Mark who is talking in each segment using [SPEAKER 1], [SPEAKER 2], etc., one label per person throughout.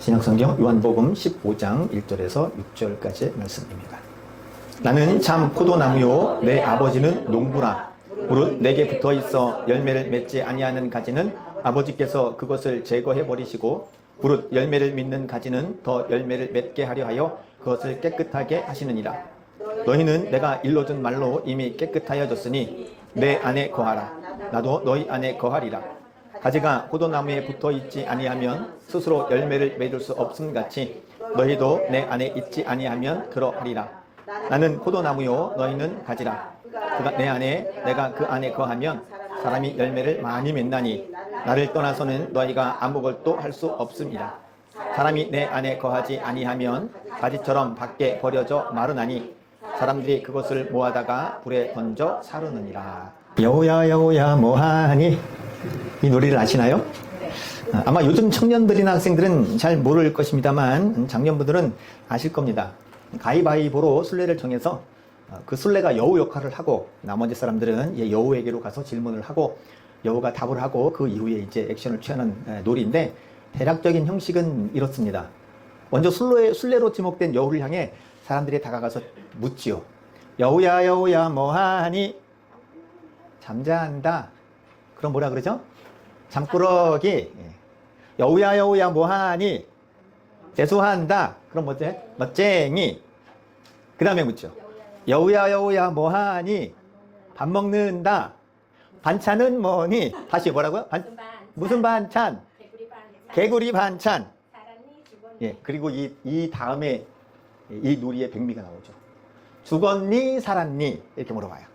[SPEAKER 1] 신약성경 요한복음 15장 1절에서 6절까지의 말씀입니다. 나는 참 포도나무요 내 아버지는 농부라. 무릇 내게 붙어있어 열매를 맺지 아니하는 가지는 아버지께서 그것을 제거해 버리시고 무릇 열매를 맺는 가지는 더 열매를 맺게 하려 하여 그것을 깨끗하게 하시느니라. 너희는 내가 일러준 말로 이미 깨끗하여졌으니 내 안에 거하라. 나도 너희 안에 거하리라. 가지가 포도나무에 붙어있지 아니하면 스스로 열매를 맺을 수 없음같이 너희도 내 안에 있지 아니하면 그러하리라. 나는 포도나무요 너희는 가지라. 그가 내 안에 내가 그 안에 거하면 사람이 열매를 많이 맺나니 나를 떠나서는 너희가 아무것도 할 수 없음이라. 사람이 내 안에 거하지 아니하면 가지처럼 밖에 버려져 마르나니 사람들이 그것을 모아다가 불에 던져 사르느니라. 여우야 여우야 뭐하니? 이 노래를 아시나요? 아마 요즘 청년들이나 학생들은 잘 모를 것입니다만 장년분들은 아실 겁니다. 가위바위보로 순례를 정해서 그 순례가 여우 역할을 하고 나머지 사람들은 여우에게로 가서 질문을 하고 여우가 답을 하고 그 이후에 이제 액션을 취하는 놀이인데 대략적인 형식은 이렇습니다. 먼저 순례로 지목된 여우를 향해 사람들이 다가가서 묻지요. 여우야 여우야 뭐하니? 잠자한다. 그럼 뭐라 그러죠? 잠꾸러기. 여우야 여우야 뭐하니? 세수한다. 그럼 뭐지? 멋쟁이. 그 다음에 묻죠. 여우야 여우야 뭐하니? 밥 먹는다. 반찬은 뭐니? 다시 뭐라고요? 무슨 반찬? 개구리 반찬. 예, 그리고 이 다음에 이 놀이의 백미가 나오죠. 죽었니 살았니? 이렇게 물어봐요.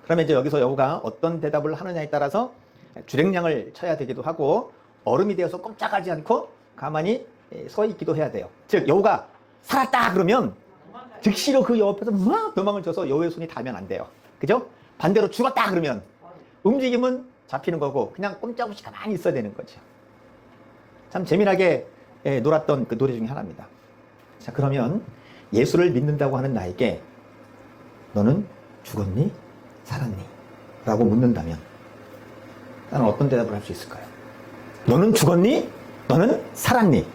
[SPEAKER 1] 그러면 이제 여기서 여우가 어떤 대답을 하느냐에 따라서 주랭량을 쳐야 되기도 하고 얼음이 되어서 꼼짝하지 않고 가만히 서 있기도 해야 돼요. 즉 여우가 살았다 그러면 즉시로 그 여우 앞에서 막 도망을 쳐서 여우의 손이 닿으면 안 돼요. 그죠? 반대로 죽었다 그러면 움직임은 잡히는 거고 그냥 꼼짝없이 가만히 있어야 되는 거죠. 참 재미나게 놀았던 그 노래 중에 하나입니다. 자, 그러면 예수를 믿는다고 하는 나에게 너는 죽었니? 살았니? 라고 묻는다면 나는 어떤 대답을 할 수 있을까요? 너는 죽었니? 너는 살았니?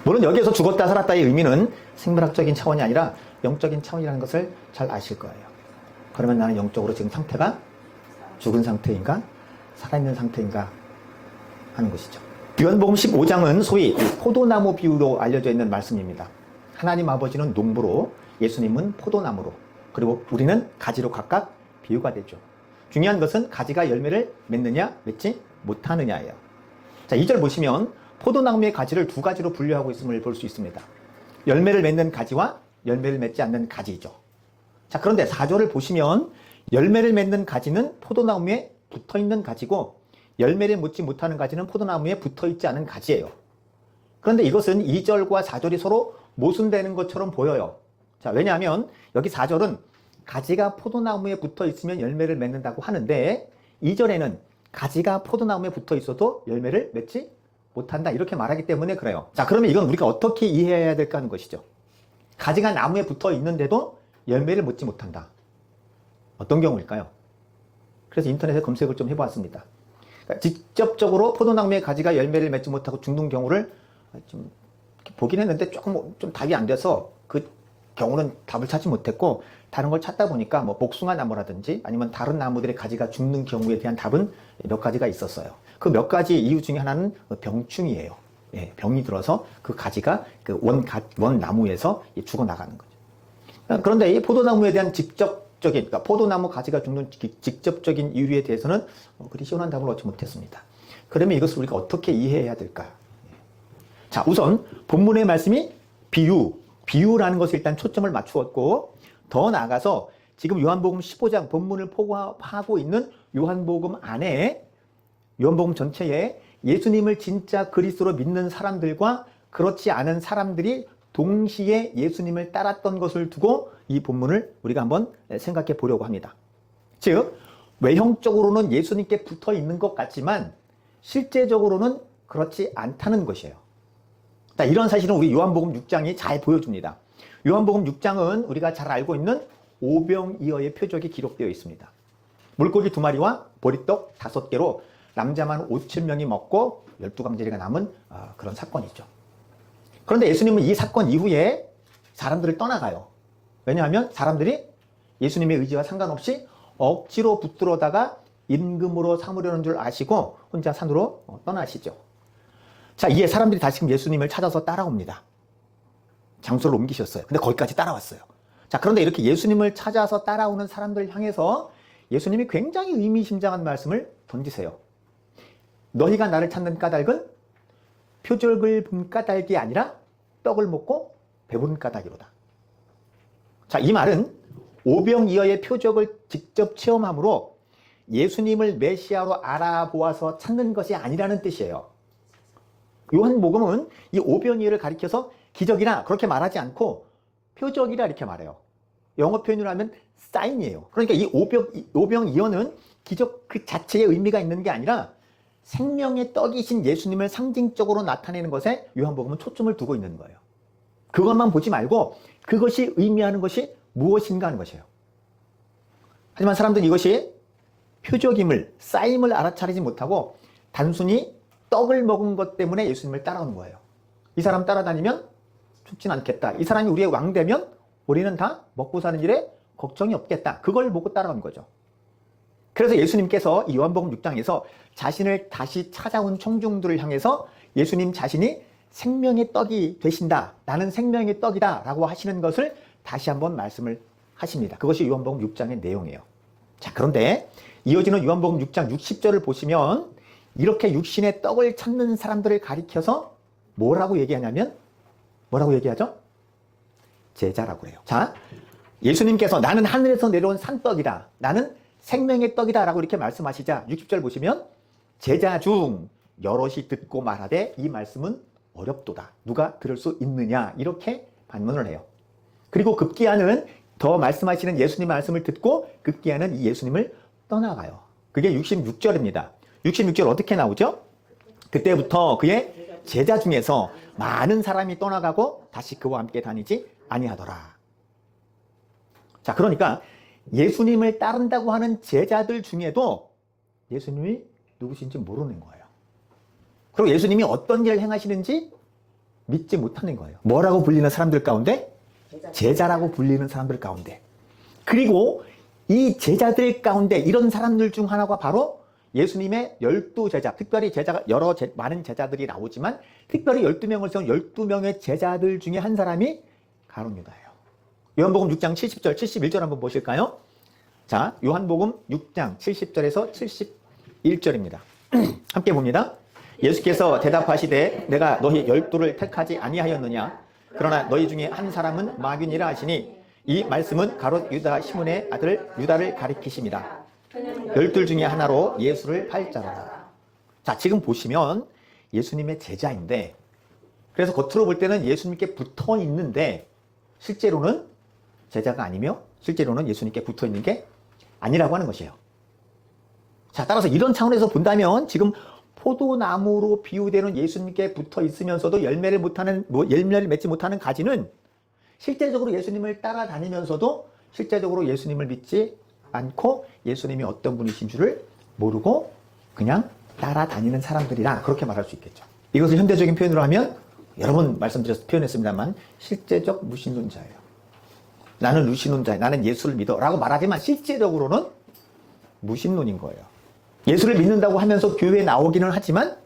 [SPEAKER 1] 물론 여기에서 죽었다 살았다의 의미는 생물학적인 차원이 아니라 영적인 차원이라는 것을 잘 아실 거예요. 그러면 나는 영적으로 지금 상태가 죽은 상태인가? 살아있는 상태인가? 하는 것이죠. 요한복음 15장은 소위 포도나무 비유로 알려져 있는 말씀입니다. 하나님 아버지는 농부로 예수님은 포도나무로 그리고 우리는 가지로 각각 비유가 되죠. 중요한 것은 가지가 열매를 맺느냐 맺지 못하느냐예요. 자, 2절 보시면 포도나무의 가지를 두 가지로 분류하고 있음을 볼 수 있습니다. 열매를 맺는 가지와 열매를 맺지 않는 가지죠. 자, 그런데 4절을 보시면 열매를 맺는 가지는 포도나무에 붙어있는 가지고 열매를 맺지 못하는 가지는 포도나무에 붙어있지 않은 가지예요. 그런데 이것은 2절과 4절이 서로 모순되는 것처럼 보여요. 자, 왜냐하면 여기 4절은 가지가 포도나무에 붙어 있으면 열매를 맺는다고 하는데 2절에는 가지가 포도나무에 붙어 있어도 열매를 맺지 못한다 이렇게 말하기 때문에 그래요. 자, 그러면 이건 우리가 어떻게 이해해야 될까 하는 것이죠. 가지가 나무에 붙어 있는데도 열매를 맺지 못한다. 어떤 경우일까요? 그래서 인터넷에 검색을 좀 해보았습니다. 그러니까 직접적으로 포도나무의 가지가 열매를 맺지 못하고 죽는 경우를 좀 보긴 했는데 조금 좀 답이 안 돼서 그 경우는 답을 찾지 못했고 다른 걸 찾다 보니까 뭐 복숭아 나무라든지 아니면 다른 나무들의 가지가 죽는 경우에 대한 답은 몇 가지가 있었어요. 그 몇 가지 이유 중에 하나는 병충이에요. 예, 병이 들어서 그 가지가 그 원 나무에서 죽어나가는 거죠. 그런데 이 포도나무에 대한 그러니까 포도나무 가지가 죽는 직접적인 이유에 대해서는 그리 시원한 답을 얻지 못했습니다. 그러면 이것을 우리가 어떻게 이해해야 될까? 자, 우선 본문의 말씀이 비유라는 것에 일단 초점을 맞추었고 더 나아가서 지금 요한복음 15장 본문을 포함하고 있는 요한복음 안에 요한복음 전체에 예수님을 진짜 그리스도로 믿는 사람들과 그렇지 않은 사람들이 동시에 예수님을 따랐던 것을 두고 이 본문을 우리가 한번 생각해 보려고 합니다. 즉 외형적으로는 예수님께 붙어 있는 것 같지만 실제적으로는 그렇지 않다는 것이에요. 자, 이런 사실은 우리 요한복음 6장이 잘 보여줍니다. 요한복음 6장은 우리가 잘 알고 있는 오병이어의 표적이 기록되어 있습니다. 물고기 2마리와 보리떡 5개로 남자만 5,000명이 먹고 12강제리가 남은 그런 사건이죠. 그런데 예수님은 이 사건 이후에 사람들을 떠나가요. 왜냐하면 사람들이 예수님의 의지와 상관없이 억지로 붙들어다가 임금으로 삼으려는 줄 아시고 혼자 산으로 떠나시죠. 자, 이에 사람들이 다시금 예수님을 찾아서 따라옵니다. 장소를 옮기셨어요. 근데 거기까지 따라왔어요. 자, 그런데 이렇게 예수님을 찾아서 따라오는 사람들을 향해서 예수님이 굉장히 의미심장한 말씀을 던지세요. 너희가 나를 찾는 까닭은 표적을 본 까닭이 아니라 떡을 먹고 배부른 까닭이로다. 자, 이 말은 오병이어의 표적을 직접 체험함으로 예수님을 메시아로 알아보아서 찾는 것이 아니라는 뜻이에요. 요한복음은 이 오병이어를 가리켜서 기적이라 그렇게 말하지 않고 표적이라 이렇게 말해요. 영어 표현으로 하면 사인이에요. 그러니까 이 오병이어는 기적 그 자체의 의미가 있는 게 아니라 생명의 떡이신 예수님을 상징적으로 나타내는 것에 요한복음은 초점을 두고 있는 거예요. 그것만 보지 말고 그것이 의미하는 것이 무엇인가 하는 것이에요. 하지만 사람들은 이것이 표적임을, 쌓임을 알아차리지 못하고 단순히 떡을 먹은 것 때문에 예수님을 따라오는 거예요. 이 사람 따라다니면 죽진 않겠다. 이 사람이 우리의 왕 되면 우리는 다 먹고 사는 일에 걱정이 없겠다. 그걸 보고 따라온 거죠. 그래서 예수님께서 이 요한복음 6장에서 자신을 다시 찾아온 청중들을 향해서 예수님 자신이 생명의 떡이 되신다. 나는 생명의 떡이다. 라고 하시는 것을 다시 한번 말씀을 하십니다. 그것이 요한복음 6장의 내용이에요. 자, 그런데 이어지는 요한복음 6장 60절을 보시면 이렇게 육신의 떡을 찾는 사람들을 가리켜서 뭐라고 얘기하냐면 뭐라고 얘기하죠? 제자라고 해요. 자, 예수님께서 나는 하늘에서 내려온 산떡이다. 나는 생명의 떡이다. 라고 이렇게 말씀하시자 60절 보시면 제자 중 여럿이 듣고 말하되 이 말씀은 어렵도다. 누가 들을 수 있느냐. 이렇게 반문을 해요. 그리고 급기야는 더 말씀하시는 예수님 말씀을 듣고 급기야는 이 예수님을 떠나가요. 그게 66절입니다. 66절 어떻게 나오죠? 그때부터 그의 제자 중에서 많은 사람이 떠나가고 다시 그와 함께 다니지 아니하더라. 자, 그러니까 예수님을 따른다고 하는 제자들 중에도 예수님이 누구신지 모르는 거예요. 그리고 예수님이 어떤 일을 행하시는지 믿지 못하는 거예요. 뭐라고 불리는 사람들 가운데? 제자라고 불리는 사람들 가운데. 그리고 이 제자들 가운데 이런 사람들 중 하나가 바로 예수님의 12제자, 특별히 제자가 많은 제자들이 나오지만 특별히 12명을 세운 12명의 제자들 중에 한 사람이 가룟 유다예요. 요한복음 6장 70절, 71절 한번 보실까요? 자, 요한복음 6장 70절에서 71절입니다. 함께 봅니다. 예수께서 대답하시되 내가 너희 12를 택하지 아니하였느냐? 그러나 너희 중에 한 사람은 마귀니라 하시니 이 말씀은 가롯 유다 시몬의 아들 유다를 가리키심이다. 12 중에 하나로 예수를 팔자로다. 자, 지금 보시면 예수님의 제자인데 그래서 겉으로 볼 때는 예수님께 붙어 있는데 실제로는 제자가 아니며 실제로는 예수님께 붙어 있는 게 아니라고 하는 것이에요. 자, 따라서 이런 차원에서 본다면 지금 포도나무로 비유되는 예수님께 붙어 있으면서도 열매를 맺지 못하는 가지는 실제적으로 예수님을 따라다니면서도 실제적으로 예수님을 믿지 않고 예수님이 어떤 분이신 줄을 모르고 그냥 따라다니는 사람들이라 그렇게 말할 수 있겠죠. 이것을 현대적인 표현으로 하면 여러 번 표현했습니다만 실제적 무신론자예요. 나는 무신론자야. 나는 예수를 믿어. 라고 말하지만 실제적으로는 무신론인 거예요. 예수를 믿는다고 하면서 교회에 나오기는 하지만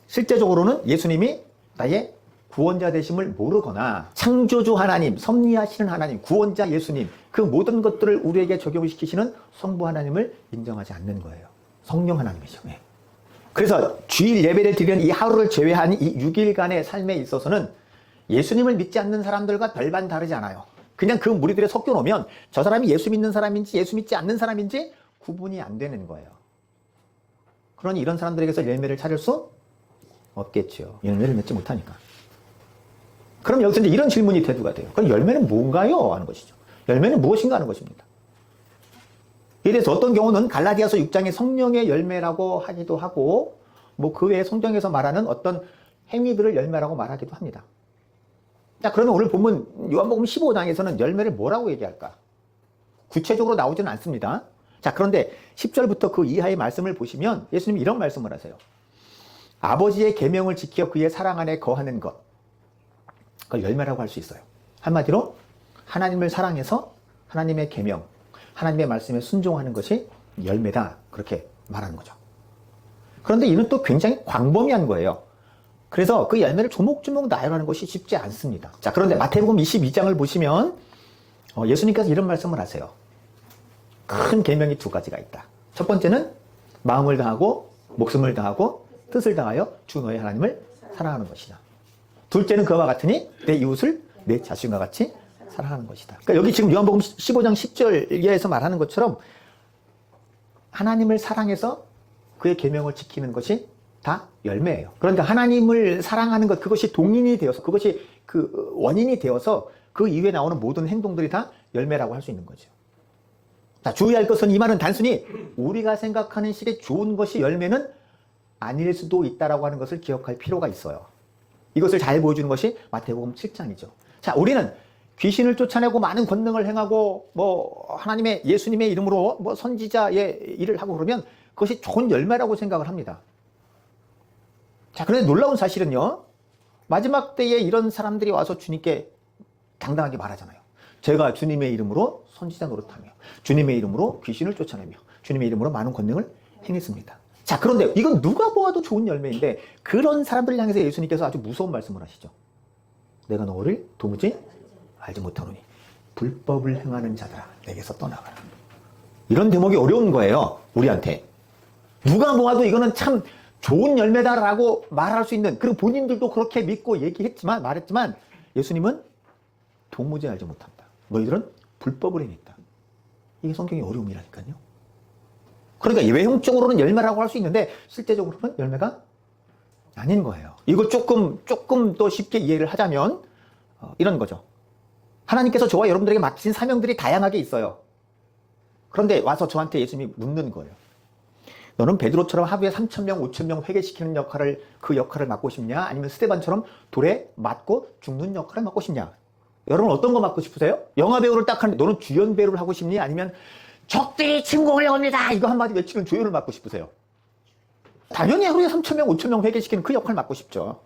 [SPEAKER 1] 실제적으로는 예수님이 나의 구원자 되심을 모르거나 창조주 하나님, 섭리하시는 하나님, 구원자 예수님 그 모든 것들을 우리에게 적용시키시는 성부 하나님을 인정하지 않는 거예요. 성령 하나님이죠. 네. 그래서 주일 예배를 드리는 이 하루를 제외한 이 6일간의 삶에 있어서는 예수님을 믿지 않는 사람들과 별반 다르지 않아요. 그냥 그 무리들에 섞여 놓으면 저 사람이 예수 믿는 사람인지 예수 믿지 않는 사람인지 구분이 안 되는 거예요. 그러니 이런 사람들에게서 열매를 찾을 수 없겠죠. 열매를 맺지 못하니까. 그럼 여기서 이제 이런 질문이 대두가 돼요. 그럼 열매는 뭔가요? 하는 것이죠. 열매는 무엇인가 하는 것입니다. 이에 대해서 어떤 경우는 갈라디아서 6장의 성령의 열매라고 하기도 하고 뭐 그 외에 성경에서 말하는 어떤 행위들을 열매라고 말하기도 합니다. 자, 그러면 오늘 본문 요한복음 15장에서는 열매를 뭐라고 얘기할까? 구체적으로 나오지는 않습니다. 자, 그런데 10절부터 그 이하의 말씀을 보시면 예수님이 이런 말씀을 하세요. 아버지의 계명을 지켜 그의 사랑 안에 거하는 것. 그걸 열매라고 할 수 있어요. 한마디로 하나님을 사랑해서 하나님의 계명, 하나님의 말씀에 순종하는 것이 열매다. 그렇게 말하는 거죠. 그런데 이는 또 굉장히 광범위한 거예요. 그래서 그 열매를 조목조목 나열하는 것이 쉽지 않습니다. 자, 그런데 마태복음 22장을 보시면 예수님께서 이런 말씀을 하세요. 큰 계명이 두 가지가 있다. 첫 번째는 마음을 다하고 목숨을 다하고 뜻을 다하여 주 너의 하나님을 사랑하는 것이다. 둘째는 그와 같으니 내 이웃을 내 자신과 같이 사랑하는 것이다. 그러니까 여기 지금 요한복음 15장 10절에서 말하는 것처럼 하나님을 사랑해서 그의 계명을 지키는 것이 다 열매예요. 그러니까 하나님을 사랑하는 것, 그것이 동인이 되어서, 그것이 그 원인이 되어서 그 이후에 나오는 모든 행동들이 다 열매라고 할 수 있는 거죠. 자, 주의할 것은 이 말은 단순히 우리가 생각하는 식의 좋은 것이 열매는 아닐 수도 있다라고 하는 것을 기억할 필요가 있어요. 이것을 잘 보여주는 것이 마태복음 7장이죠. 자, 우리는 귀신을 쫓아내고 많은 권능을 행하고 하나님의 예수님의 이름으로 선지자의 일을 하고 그러면 그것이 좋은 열매라고 생각을 합니다. 자, 그런데 놀라운 사실은요, 마지막 때에 이런 사람들이 와서 주님께 당당하게 말하잖아요. 제가 주님의 이름으로 선지자 노릇하며 주님의 이름으로 귀신을 쫓아내며 주님의 이름으로 많은 권능을 행했습니다. 자, 그런데 이건 누가 보아도 좋은 열매인데 그런 사람들을 향해서 예수님께서 아주 무서운 말씀을 하시죠. 내가 너를 도무지 알지 못하노니 불법을 행하는 자들아 내게서 떠나가라. 이런 대목이 어려운 거예요, 우리한테. 누가 보아도 이거는 참 좋은 열매다라고 말할 수 있는, 그리고 본인들도 그렇게 믿고 말했지만 예수님은 도무지 알지 못한다. 너희들은 불법을 행했다. 이게 성경의 어려움이라니까요. 그러니까 외형적으로는 열매라고 할 수 있는데 실제적으로는 열매가 아닌 거예요. 이걸 조금 더 쉽게 이해를 하자면 이런 거죠. 하나님께서 저와 여러분들에게 맡기신 사명들이 다양하게 있어요. 그런데 와서 저한테 예수님이 묻는 거예요. 너는 베드로처럼 하루에 3,000명, 5,000명 회개시키는 그 역할을 맡고 싶냐? 아니면 스데반처럼 돌에 맞고 죽는 역할을 맡고 싶냐? 여러분 어떤 거 맡고 싶으세요? 영화배우를 딱 하는데 너는 주연배우를 하고 싶니? 아니면 적들이 침공을 해옵니다, 이거 한마디 외치는 조연을 맡고 싶으세요? 당연히 하루에 3,000명, 5,000명 회개시키는 그 역할을 맡고 싶죠.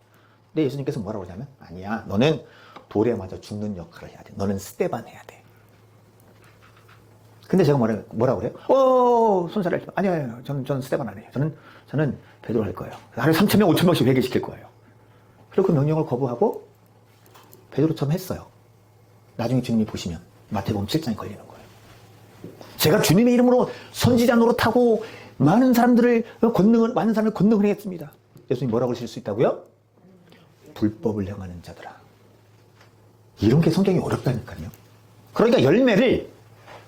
[SPEAKER 1] 근데 예수님께서 뭐라고 하냐면 아니야, 너는 돌에 맞아 죽는 역할을 해야 돼. 너는 스데반 해야 돼. 근데 제가 뭐라고 그래요? 손살을 아니요, 저는 스데반 안 해요. 저는 베드로 할 거예요. 하루에 3,000명, 5,000명씩 회개시킬 거예요. 그리고 그 명령을 거부하고 베드로처럼 했어요. 나중에 주님이 보시면 마태복음 7장에 걸리는 거예요. 제가 주님의 이름으로 선지자 노릇하고 많은 사람을 권능을 행했습니다. 예수님 뭐라고 하실 수 있다고요? 불법을 행하는 자들아. 이런 게 성경이 어렵다니까요. 그러니까 열매를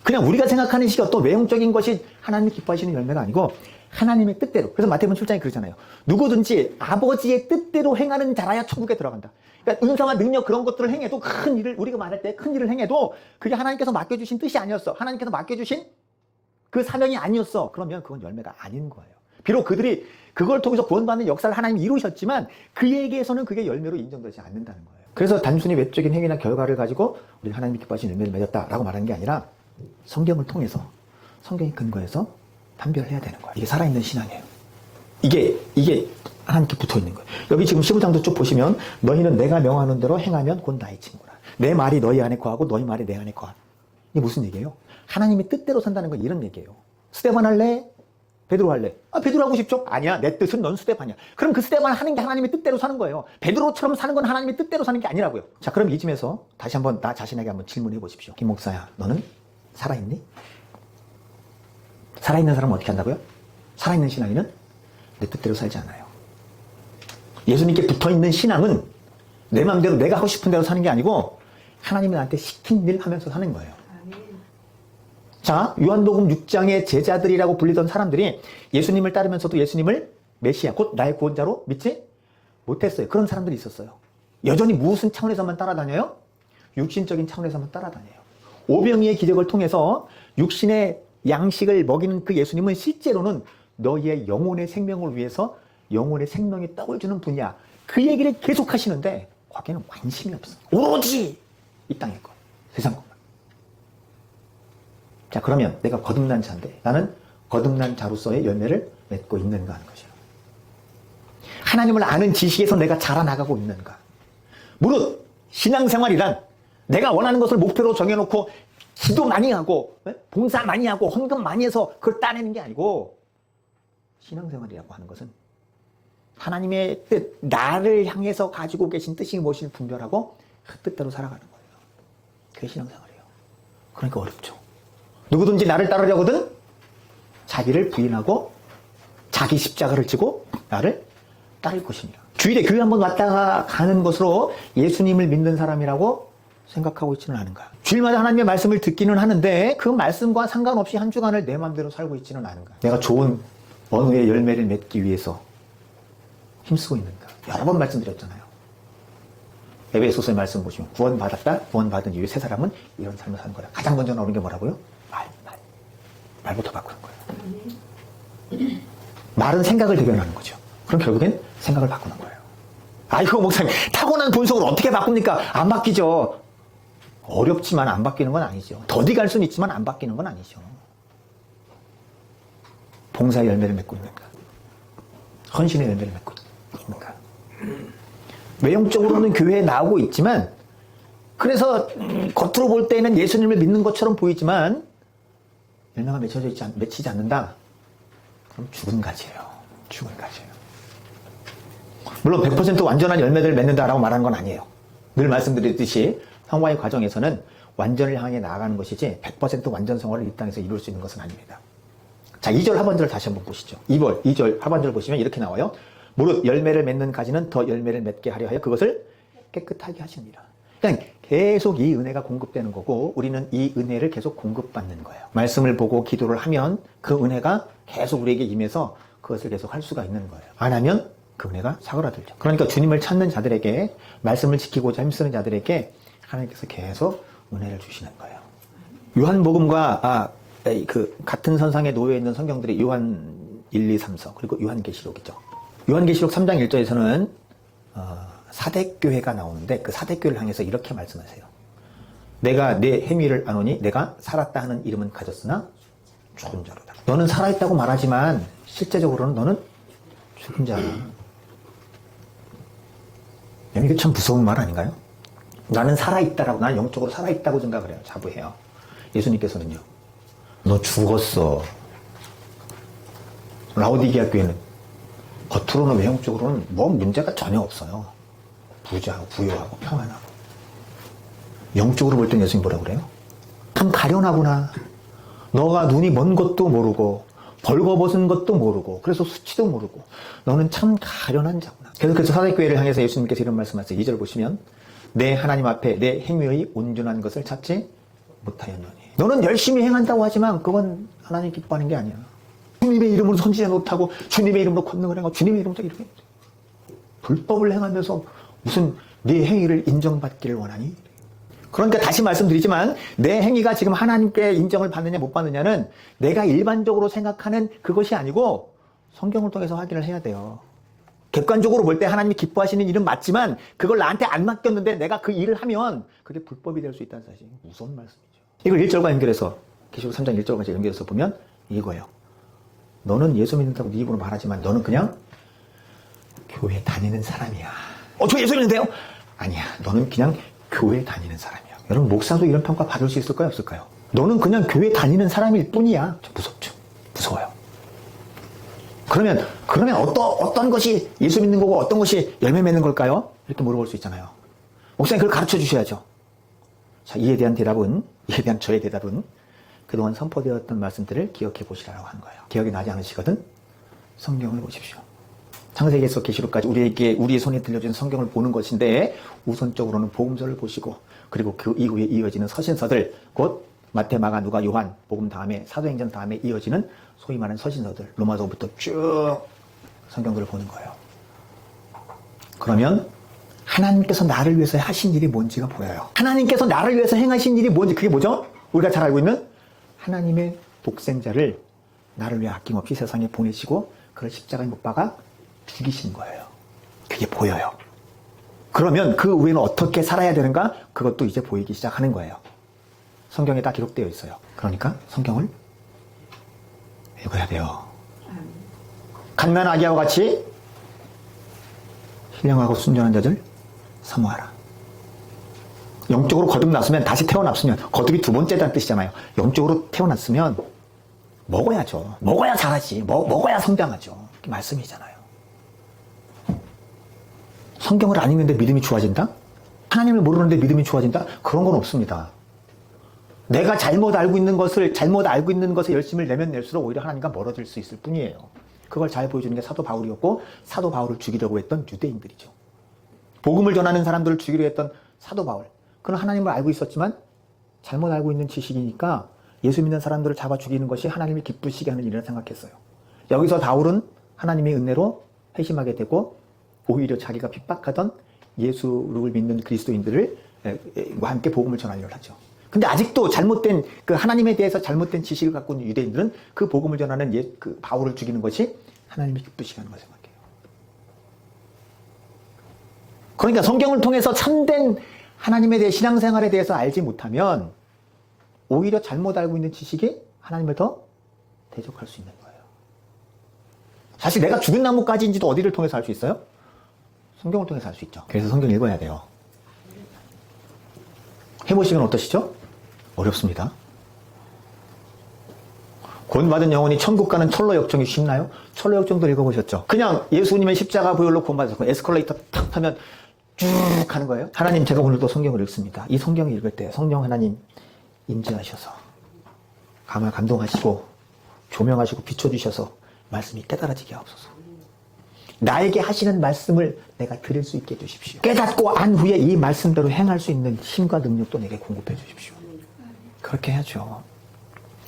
[SPEAKER 1] 그냥 우리가 생각하는 식의 어떤 외형적인 것이 하나님이 기뻐하시는 열매가 아니고 하나님의 뜻대로. 그래서 마태복음 7장에 그러잖아요. 누구든지 아버지의 뜻대로 행하는 자라야 천국에 들어간다. 그러니까 은사와 능력 그런 것들을 행해도 큰 일을, 우리가 말할 때 큰 일을 행해도 그게 하나님께서 맡겨주신 뜻이 아니었어. 하나님께서 맡겨주신 그 사명이 아니었어. 그러면 그건 열매가 아닌 거예요. 비록 그들이 그걸 통해서 구원받는 역사를 하나님이 이루셨지만 그에게서는 그게 열매로 인정되지 않는다는 거예요. 그래서 단순히 외적인 행위나 결과를 가지고 우리 하나님이 기뻐하시는 열매를 맺었다라고 말하는 게 아니라 성경을 통해서, 성경의 근거에서 판별해야 되는 거예요. 이게 살아있는 신앙이에요. 이게 하나님께 붙어 있는 거예요. 여기 지금 15장도 쭉 보시면 너희는 내가 명하는 대로 행하면 곧 나의 친구라. 내 말이 너희 안에 거하고 너희 말이 내 안에 거하라. 이게 무슨 얘기예요? 하나님의 뜻대로 산다는 건 이런 얘기예요. 스데반 할래? 베드로 할래? 베드로 하고 싶죠? 아니야, 내 뜻은 넌 스데반이야. 그럼 그 스데반 하는 게 하나님의 뜻대로 사는 거예요. 베드로처럼 사는 건 하나님의 뜻대로 사는 게 아니라고요. 자, 그럼 이쯤에서 다시 한번 나 자신에게 한번 질문해 보십시오. 김 목사야, 너는 살아있니? 살아있는 사람은 어떻게 한다고요? 살아있는 신앙인은 내 뜻대로 살지 않아요. 예수님께 붙어있는 신앙은 내 마음대로 내가 하고 싶은 대로 사는 게 아니고 하나님이 나한테 시킨 일 하면서 사는 거예요. 자, 요한복음 6장의 제자들이라고 불리던 사람들이 예수님을 따르면서도 예수님을 메시아, 곧 나의 구원자로 믿지 못했어요. 그런 사람들이 있었어요. 여전히 무슨 차원에서만 따라다녀요? 육신적인 차원에서만 따라다녀요. 오병이의 기적을 통해서 육신의 양식을 먹이는 그 예수님은 실제로는 너희의 영혼의 생명을 위해서 영혼의 생명의 떡을 주는 분이야. 그 얘기를 계속 하시는데 거기에는 관심이 없어. 오로지 이 땅의 것, 세상 것만. 자, 그러면 내가 거듭난 자인데 나는 거듭난 자로서의 열매를 맺고 있는가 하는 것이에요. 하나님을 아는 지식에서 내가 자라나가고 있는가. 무릇 신앙생활이란 내가 원하는 것을 목표로 정해놓고 기도 많이 하고 봉사 많이 하고 헌금 많이 해서 그걸 따내는 게 아니고, 신앙생활이라고 하는 것은 하나님의 뜻, 나를 향해서 가지고 계신 뜻이 무엇인지 분별하고 그 뜻대로 살아가는 거예요. 그게 신앙생활이에요. 그러니까 어렵죠. 누구든지 나를 따르려거든 자기를 부인하고 자기 십자가를 지고 나를 따를 것입니다. 주일에 교회 한번 왔다가 가는 것으로 예수님을 믿는 사람이라고 생각하고 있지는 않은가. 주일마다 하나님의 말씀을 듣기는 하는데 그 말씀과 상관없이 한 주간을 내 마음대로 살고 있지는 않은가. 내가 좋은 언어의 열매를 맺기 위해서 힘쓰고 있는가. 여러 번 말씀드렸잖아요. 에베소서의 말씀 보시면 구원받았다, 구원받은 이후에 새 사람은 이런 삶을 사는 거야. 가장 먼저 나오는 게 뭐라고요? 말부터 바꾸는 거예요. 말은 생각을 대변하는 거죠. 그럼 결국엔 생각을 바꾸는 거예요. 아이고 목사님, 타고난 본성을 어떻게 바꿉니까? 안 바뀌죠. 어렵지만 안 바뀌는 건 아니죠. 더디 갈 수는 있지만 안 바뀌는 건 아니죠. 봉사의 열매를 맺고 있는가? 헌신의 열매를 맺고 있는가? 외형적으로는 교회에 나오고 있지만, 그래서 겉으로 볼 때는 예수님을 믿는 것처럼 보이지만 열매가 맺히지 않는다? 그럼 죽은 가지예요. 죽은 가지예요. 물론 100% 완전한 열매를 맺는다라고 말하는 건 아니에요. 늘 말씀드렸듯이 성화의 과정에서는 완전을 향해 나아가는 것이지 100% 완전 성화를 이 땅에서 이룰 수 있는 것은 아닙니다. 자, 2절 하반절을 다시 한번 보시죠. 2절 하반절 보시면 이렇게 나와요. 무릇 열매를 맺는 가지는 더 열매를 맺게 하려 하여 그것을 깨끗하게 하십니다. 그냥 계속 이 은혜가 공급되는 거고 우리는 이 은혜를 계속 공급받는 거예요. 말씀을 보고 기도를 하면 그 은혜가 계속 우리에게 임해서 그것을 계속 할 수가 있는 거예요. 안 하면 그 은혜가 사그라들죠. 그러니까 주님을 찾는 자들에게, 말씀을 지키고자 힘쓰는 자들에게 하나님께서 계속 은혜를 주시는 거예요. 요한복음과 같은 선상에 놓여 있는 성경들이 요한 1, 2, 3서 그리고 요한계시록이죠. 요한계시록 3장 1절에서는 사대교회가 나오는데 그 사대교회를 향해서 이렇게 말씀하세요. 내가 내 행위를 아노니 내가 살았다 하는 이름은 가졌으나 죽은 자로다. 너는 살아있다고 말하지만 실제적으로는 너는 죽은 자라. 이게 참 무서운 말 아닌가요? 나는 살아있다라고, 나는 영적으로 살아있다고 생각을 해요. 자부해요. 예수님께서는요, 너 죽었어. 라오디게아 교회는 겉으로는 외형적으로는 뭐 문제가 전혀 없어요. 부자하고 부유하고 평안하고. 영적으로 볼 땐 예수님 뭐라고 그래요? 참 가련하구나. 너가 눈이 먼 것도 모르고 벌거벗은 것도 모르고 그래서 수치도 모르고 너는 참 가련한 자구나. 그래서 사대교회를 향해서 예수님께서 이런 말씀하세요. 2절 보시면 내 하나님 앞에 내 행위의 온전한 것을 찾지 못하였노니. 너는 열심히 행한다고 하지만 그건 하나님 기뻐하는 게 아니야. 주님의 이름으로 선지자 노릇하고 주님의 이름으로 권능을 행하고 주님의 이름으로 이렇게 불법을 행하면서 무슨 네 행위를 인정받기를 원하니? 그러니까 다시 말씀드리지만 내 행위가 지금 하나님께 인정을 받느냐 못 받느냐는 내가 일반적으로 생각하는 그것이 아니고 성경을 통해서 확인을 해야 돼요. 객관적으로 볼 때 하나님이 기뻐하시는 일은 맞지만 그걸 나한테 안 맡겼는데 내가 그 일을 하면 그게 불법이 될 수 있다는 사실. 무서운 말씀이죠. 이걸 1절과 연결해서 계시록 3장 1절과 연결해서 보면 이거예요. 너는 예수 믿는다고 네 입으로 말하지만 너는 그냥 교회 다니는 사람이야. 저 예수 믿는데요? 아니야. 너는 그냥 교회 다니는 사람이야. 여러분 목사도 이런 평가 받을 수 있을까요? 없을까요? 너는 그냥 교회 다니는 사람일 뿐이야. 좀 무섭죠? 무서워요. 그러면 어떤 것이 예수 믿는 거고 어떤 것이 열매 맺는 걸까요? 이렇게 물어볼 수 있잖아요. 목사님 그걸 가르쳐 주셔야죠. 자, 이에 대한 저의 대답은 그동안 선포되었던 말씀들을 기억해 보시라고 하는 거예요. 기억이 나지 않으시거든 성경을 보십시오. 창세기에서 계시록까지 우리의 손에 들려준 성경을 보는 것인데 우선적으로는 복음서를 보시고 그리고 그 이후에 이어지는 서신서들, 곧 마태, 마가, 누가, 요한, 복음 다음에 사도행전 다음에 이어지는 소위 말하는 서신서들, 로마서부터 쭉 성경들을 보는 거예요. 그러면 하나님께서 나를 위해서 하신 일이 뭔지가 보여요. 하나님께서 나를 위해서 행하신 일이 뭔지, 그게 뭐죠? 우리가 잘 알고 있는 하나님의 독생자를 나를 위해 아낌없이 세상에 보내시고 그걸 십자가에 못 박아 죽이신 거예요. 그게 보여요. 그러면 그 후에는 어떻게 살아야 되는가? 그것도 이제 보이기 시작하는 거예요. 성경에 다 기록되어 있어요. 그러니까 성경을 읽어야 돼요. 갓난 아기와 같이 신령하고 순전한 자들 사모하라. 영적으로 거듭났으면 다시 태어났으면 거듭이 두 번째라는 뜻이잖아요. 영적으로 태어났으면 먹어야죠. 먹어야 자라지. 먹어야 성장하죠. 이렇게 말씀이잖아요. 성경을 안 읽는데 믿음이 좋아진다? 하나님을 모르는데 믿음이 좋아진다? 그런 건 없습니다. 내가 잘못 알고 있는 것에 열심을 내면 낼수록 오히려 하나님과 멀어질 수 있을 뿐이에요. 그걸 잘 보여주는 게 사도 바울이었고, 사도 바울을 죽이려고 했던 유대인들이죠. 복음을 전하는 사람들을 죽이려 했던 사도 바울. 그는 하나님을 알고 있었지만 잘못 알고 있는 지식이니까 예수 믿는 사람들을 잡아 죽이는 것이 하나님이 기쁘시게 하는 일이라 생각했어요. 여기서 바울은 하나님의 은혜로 회심하게 되고 오히려 자기가 핍박하던 예수를 믿는 그리스도인들과 함께 복음을 전하려고 하죠. 근데 아직도 잘못된 그 하나님에 대해서 잘못된 지식을 갖고 있는 유대인들은 그 복음을 전하는 그 바울을 죽이는 것이 하나님이 기쁘시게 하는 것을 생각해요. 그러니까 성경을 통해서 참된 하나님에 대해 신앙생활에 대해서 알지 못하면 오히려 잘못 알고 있는 지식이 하나님을 더 대적할 수 있는 거예요. 사실 내가 죽은 나무까지인지도 어디를 통해서 알 수 있어요? 성경을 통해서 알 수 있죠. 그래서 성경 읽어야 돼요. 해보시면 어떠시죠? 어렵습니다. 구원받은 영혼이 천국 가는 철로 역정이 쉽나요? 철로 역정도 읽어보셨죠? 그냥 예수님의 십자가 보혈로 구원받아서 에스컬레이터 탁 타면 쭉 가는 거예요. 하나님, 제가 오늘도 성경을 읽습니다. 이 성경을 읽을 때 성령 하나님 임재하셔서 가만 감동하시고 조명하시고 비춰주셔서 말씀이 깨달아지게 하옵소서. 나에게 하시는 말씀을 내가 들을 수 있게 해주십시오. 깨닫고 안 후에 이 말씀대로 행할 수 있는 힘과 능력도 내게 공급해 주십시오. 그렇게 해야죠.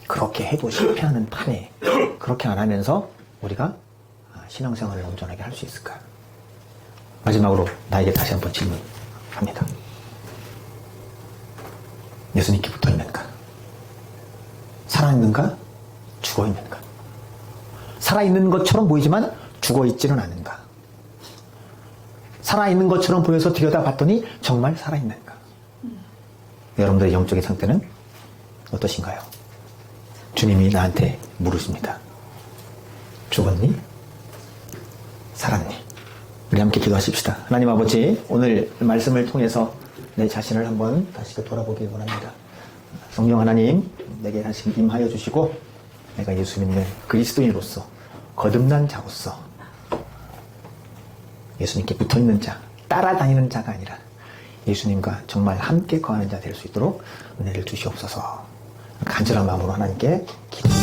[SPEAKER 1] 그렇게 해도 실패하는 판에 그렇게 안 하면서 우리가 신앙생활을 온전하게 할 수 있을까요? 마지막으로 나에게 다시 한번 질문합니다. 예수님께 붙어 있는가? 살아있는가? 죽어 있는가? 살아있는 것처럼 보이지만 죽어 있지는 않은가? 살아있는 것처럼 보여서 들여다봤더니 정말 살아있는가? 여러분들의 영적인 상태는 어떠신가요? 주님이 나한테 물으십니다. 죽었니? 살았니? 우리 함께 기도하십시다. 하나님 아버지, 오늘 말씀을 통해서 내 자신을 한번 다시 돌아보길 원합니다. 성령 하나님, 내게 다시 임하여 주시고 내가 예수 믿는 그리스도인으로서 거듭난 자로서 예수님께 붙어있는 자, 따라다니는 자가 아니라 예수님과 정말 함께 거하는 자 될 수 있도록 은혜를 주시옵소서. 간절한 마음으로 하나님께 기도합니다.